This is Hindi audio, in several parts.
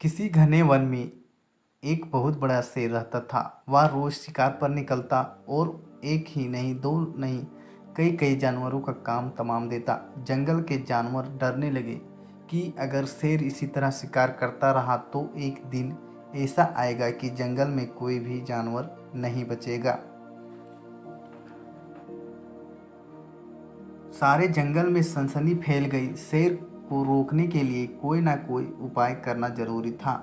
किसी घने वन में एक बहुत बड़ा शेर रहता था। वह रोज शिकार पर निकलता और एक ही नहीं, दो नहीं, कई कई जानवरों का काम तमाम देता। जंगल के जानवर डरने लगे कि अगर शेर इसी तरह शिकार करता रहा तो एक दिन ऐसा आएगा कि जंगल में कोई भी जानवर नहीं बचेगा। सारे जंगल में सनसनी फैल गई। शेर को रोकने के लिए कोई ना कोई उपाय करना जरूरी था।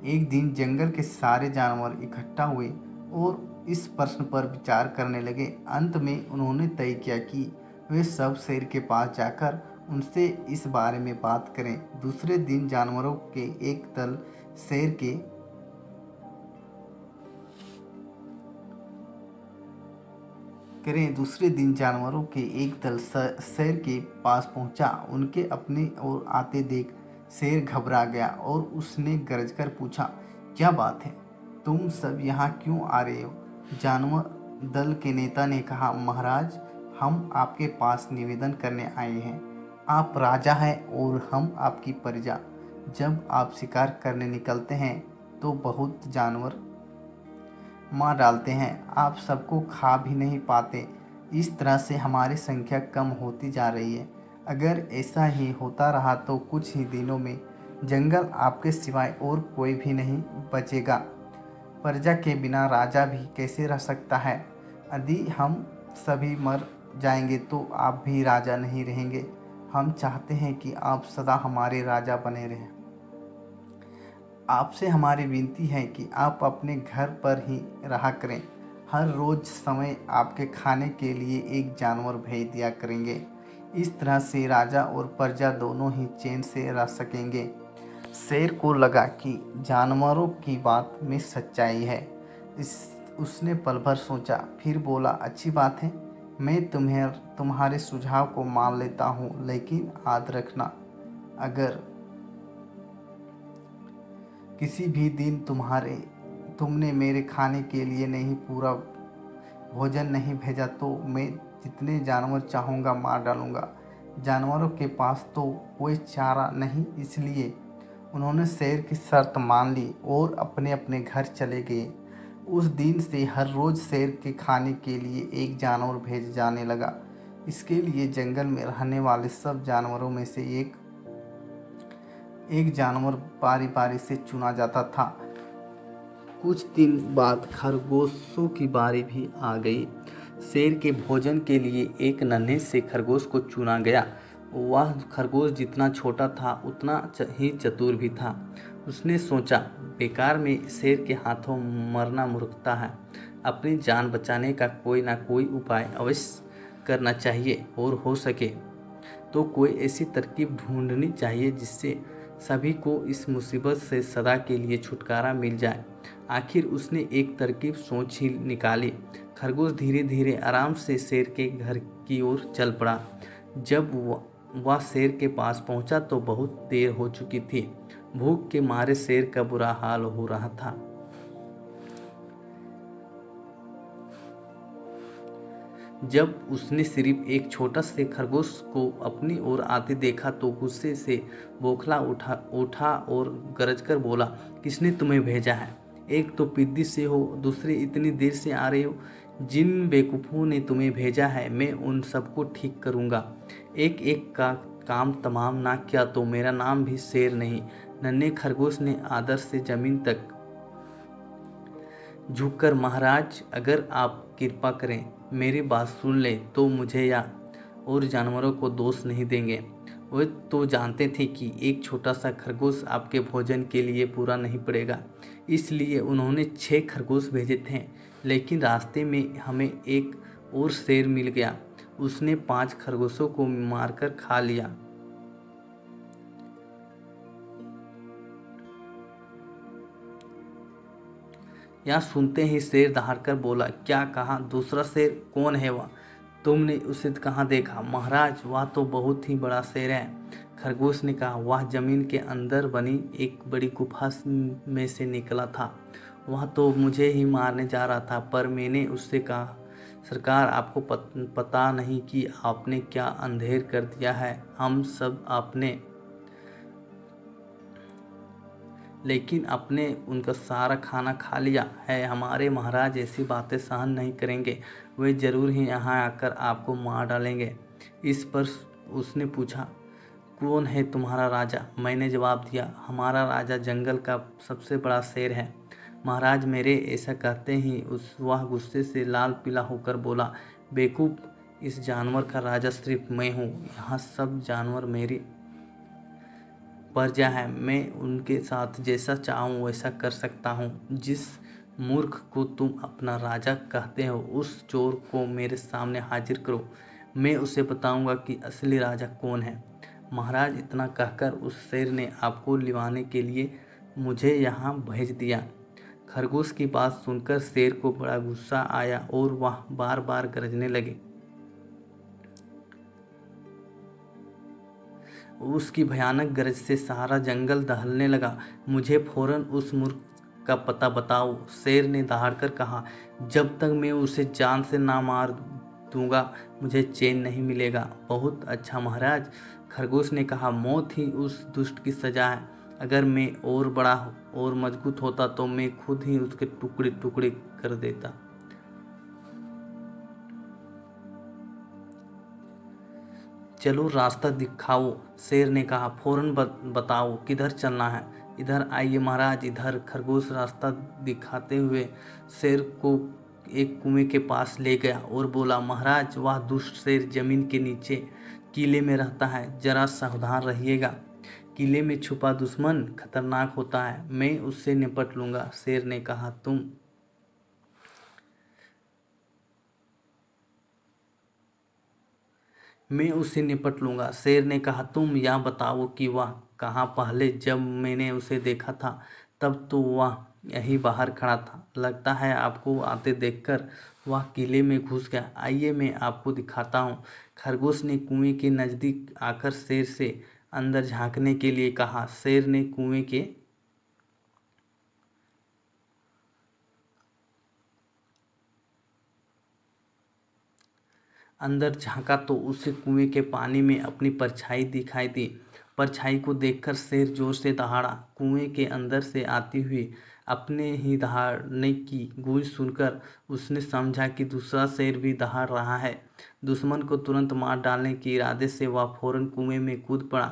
एक दिन जंगल के सारे जानवर इकट्ठा हुए और इस प्रश्न पर विचार करने लगे। अंत में उन्होंने तय किया कि वे सब शेर के पास जाकर उनसे इस बारे में बात करें। दूसरे दिन जानवरों के एक दल शेर के दूसरे दिन जानवरों के एक दल शेर के पास पहुंचा। उनके अपने ओर आते देख शेर घबरा गया और उसने गरजकर पूछा, क्या बात है, तुम सब यहाँ क्यों आ रहे हो? जानवर दल के नेता ने कहा, महाराज, हम आपके पास निवेदन करने आए हैं। आप राजा हैं और हम आपकी प्रजा। जब आप शिकार करने निकलते हैं तो बहुत जानवर मार डालते हैं, आप सबको खा भी नहीं पाते। इस तरह से हमारी संख्या कम होती जा रही है। अगर ऐसा ही होता रहा तो कुछ ही दिनों में जंगल आपके सिवाय और कोई भी नहीं बचेगा। प्रजा के बिना राजा भी कैसे रह सकता है? यदि हम सभी मर जाएंगे तो आप भी राजा नहीं रहेंगे। हम चाहते हैं कि आप सदा हमारे राजा बने रहें। आपसे हमारी विनती है कि आप अपने घर पर ही रहा करें। हर रोज़ समय आपके खाने के लिए एक जानवर भेज दिया करेंगे। इस तरह से राजा और प्रजा दोनों ही चैन से रह सकेंगे। शेर को लगा कि जानवरों की बात में सच्चाई है। उसने पल भर सोचा, फिर बोला, अच्छी बात है, मैं तुम्हारे सुझाव को मान लेता हूँ, लेकिन याद रखना, अगर किसी भी दिन तुमने मेरे खाने के लिए नहीं पूरा भोजन नहीं भेजा तो मैं जितने जानवर चाहूँगा मार डालूँगा। जानवरों के पास तो कोई चारा नहीं, इसलिए उन्होंने शेर की शर्त मान ली और अपने अपने घर चले गए। उस दिन से हर रोज़ शेर के खाने के लिए एक जानवर भेज जाने लगा। इसके लिए जंगल में रहने वाले सब जानवरों में से एक जानवर बारी बारी से चुना जाता था। कुछ दिन बाद खरगोशों की बारी भी आ गई। शेर के भोजन के लिए एक नन्हे से खरगोश को चुना गया। वह खरगोश जितना छोटा था उतना ही चतुर भी था। उसने सोचा, बेकार में शेर के हाथों मरना मूर्खता है। अपनी जान बचाने का कोई ना कोई उपाय अवश्य करना चाहिए और हो सके तो कोई ऐसी तरकीब ढूंढनी चाहिए जिससे सभी को इस मुसीबत से सदा के लिए छुटकारा मिल जाए। आखिर उसने एक तरकीब सोच ही निकाली। खरगोश धीरे धीरे आराम से शेर के घर की ओर चल पड़ा। जब वह शेर के पास पहुंचा तो बहुत देर हो चुकी थी। भूख के मारे शेर का बुरा हाल हो रहा था। जब उसने सिर्फ एक छोटा से खरगोश को अपनी ओर आते देखा तो गुस्से से बौखला उठा और गरजकर बोला, किसने तुम्हें भेजा है? एक तो पिद्दी से हो, दूसरे इतनी देर से आ रहे हो। जिन बेवकूफ़ों ने तुम्हें भेजा है मैं उन सबको ठीक करूँगा। एक एक का काम तमाम ना किया तो मेरा नाम भी शेर नहीं। नन्हे खरगोश ने आदर से जमीन तक झुककर, महाराज, अगर आप कृपा करें मेरी बात सुन लें तो मुझे या और जानवरों को दोष नहीं देंगे। वे तो जानते थे कि एक छोटा सा खरगोश आपके भोजन के लिए पूरा नहीं पड़ेगा, इसलिए उन्होंने 6 खरगोश भेजे थे। लेकिन रास्ते में हमें एक और शेर मिल गया। उसने 5 खरगोशों को मारकर खा लिया। यह सुनते ही शेर दहाड़कर बोला, क्या कहा? दूसरा शेर कौन है वह? तुमने उसे कहाँ देखा? महाराज, वह तो बहुत ही बड़ा शेर है। खरगोश ने कहा, वह जमीन के अंदर बनी एक बड़ी गुफा में से निकला था। वह तो मुझे ही मारने जा रहा था, पर मैंने उससे कहा, सरकार, आपको पता नहीं कि आपने क्या अंधेर कर दिया है। हम सब आपने लेकिन अपने उनका सारा खाना खा लिया है। हमारे महाराज ऐसी बातें सहन नहीं करेंगे, वे ज़रूर ही यहाँ आकर आपको मार डालेंगे। इस पर उसने पूछा, कौन है तुम्हारा राजा? मैंने जवाब दिया, हमारा राजा जंगल का सबसे बड़ा शेर है महाराज मेरे। ऐसा कहते ही वह गुस्से से लाल पीला होकर बोला, बेवकूफ़, इस जानवर का राजा सिर्फ मैं हूँ। यहाँ सब जानवर मेरी प्रजा है। मैं उनके साथ जैसा चाहूँ वैसा कर सकता हूँ। जिस मूर्ख को तुम अपना राजा कहते हो, उस चोर को मेरे सामने हाजिर करो, मैं उसे बताऊंगा कि असली राजा कौन है। महाराज, इतना कहकर उस शेर ने आपको लिवाने के लिए मुझे यहाँ भेज दिया। खरगोश की बात सुनकर शेर को बड़ा गुस्सा आया और वह बार बार गरजने लगे। उसकी भयानक गरज से सारा जंगल दहलने लगा। मुझे फौरन उस मूर्ख का पता बताओ, शेर ने दहाड़कर कहा। जब तक मैं उसे जान से ना मार दूंगा मुझे चैन नहीं मिलेगा। बहुत अच्छा महाराज, खरगोश ने कहा, मौत ही उस दुष्ट की सजा है। अगर मैं और बड़ा और मजबूत होता तो मैं खुद ही उसके टुकड़े टुकड़े कर देता। चलो रास्ता दिखाओ, शेर ने कहा। फौरन बताओ किधर चलना है। इधर आइए महाराज, इधर। खरगोश रास्ता दिखाते हुए शेर को एक कुएं के पास ले गया और बोला, महाराज, वह दुष्ट शेर जमीन के नीचे किले में रहता है, जरा सावधान रहिएगा। किले में छुपा दुश्मन खतरनाक होता है, मैं उससे निपट लूँगा। शेर ने कहा, मैं उससे निपट लूँगा। शेर ने कहा, तुम यह बताओ कि वह कहाँ? पहले जब मैंने उसे देखा था तब तो वह यहीं बाहर खड़ा था। लगता है आपको आते देखकर वह किले में घुस गया। आइए मैं आपको दिखाता हूँ। खरगोश ने कुएं के नज़दीक आकर शेर से अंदर झांकने के लिए कहा। शेर ने कुएं के अंदर झांका तो उसे कुएं के पानी में अपनी परछाई दिखाई दी। परछाई को देखकर शेर जोर से दहाड़ा। कुएं के अंदर से आती हुई अपने ही दहाड़ने की गूंज सुनकर उसने समझा कि दूसरा शेर भी दहाड़ रहा है। दुश्मन को तुरंत मार डालने के इरादे से वह फौरन कुएं में कूद पड़ा।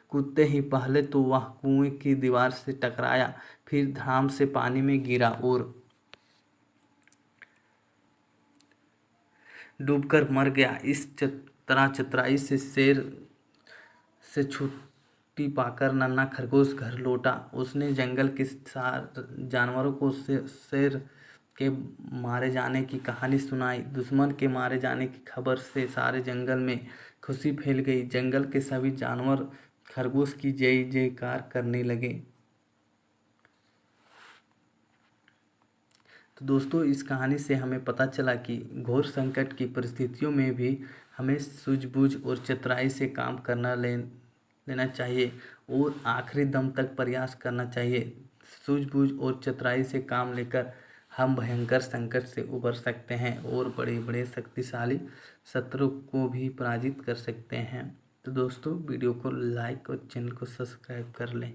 कूदते ही पहले तो वह कुएं की दीवार से टकराया, फिर धड़ाम से पानी में गिरा और डूबकर मर गया। इस तरह चतुराई से शेर से छुट्टी पाकर नन्हा खरगोश घर लौटा। उसने जंगल के सारे जानवरों को शेर के मारे जाने की कहानी सुनाई। दुश्मन के मारे जाने की खबर से सारे जंगल में खुशी फैल गई। जंगल के सभी जानवर खरगोश की जय जयकार करने लगे। तो दोस्तों, इस कहानी से हमें पता चला कि घोर संकट की परिस्थितियों में भी हमें सूझबूझ और चतुराई से काम करना लेना चाहिए और आखिरी दम तक प्रयास करना चाहिए। सूझबूझ और चतुराई से काम लेकर हम भयंकर संकट से उबर सकते हैं और बड़े बड़े शक्तिशाली शत्रु को भी पराजित कर सकते हैं। तो दोस्तों, वीडियो को लाइक और चैनल को सब्सक्राइब कर लें।